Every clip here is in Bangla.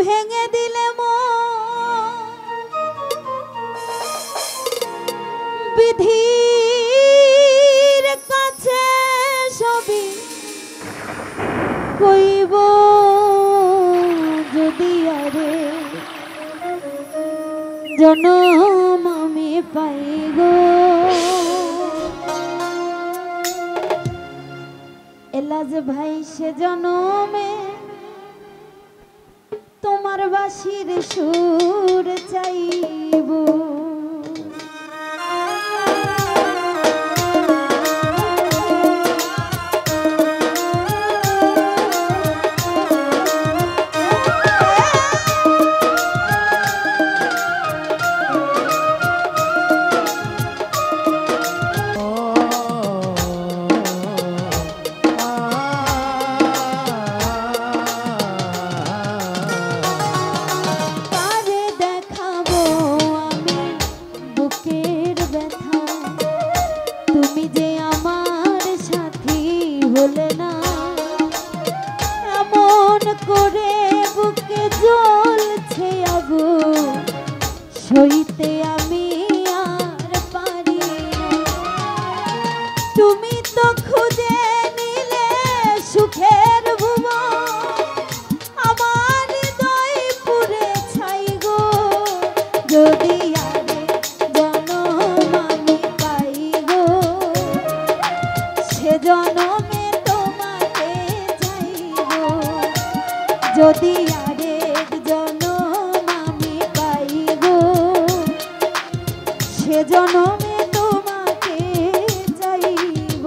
ভেঙে দিলে বিধির কাছে সবই কইব যদি আরে জনম আমি পাই গো। এলাজ ভাই সে জনমে তোমার বাঁশির সুর চাইব। সইতে আমি আর পারি না, তুমি তো খুঁজে নিলে সুখের ভুবন, আমার হৃদয় পুরে ছাই গো। যদি আরে জনম আমি পাই গো, সে জনমে তোমাকে চাইব। যদি আরেক জনম আমি পাই গো, সে জনমে তোমাকে চাইব।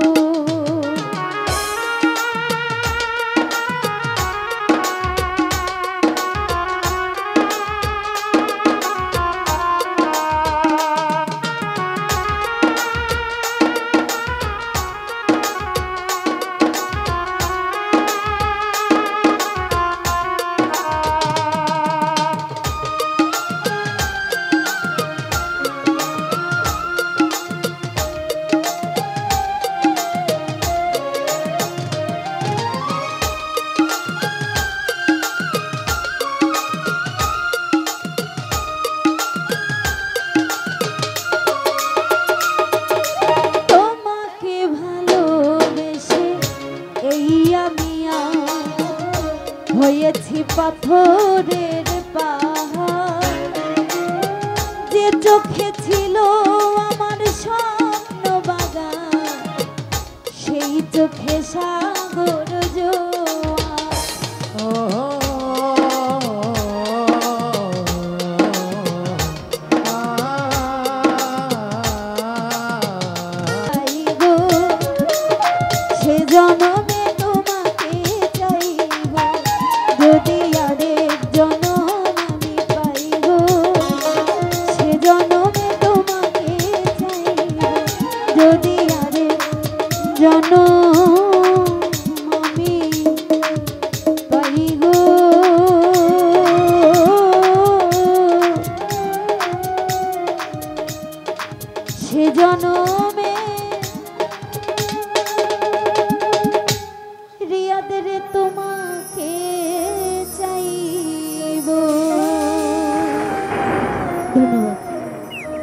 হয়েছি পাথরের পাহাড়, যে চোখে ছিল আমার স্বপ্ন বাগান, সেই চোখে সাগর জোয়ার। সে জনমে তোমাকে চাইব। যদি আরেক জনম আমি পাই গো, সে জনমে তোমাকে চাইব। যদি আরেক জনম আমি পাই গো, সে জনমে রিয়াদের তোমাকে চাইব। ধন্যবাদ।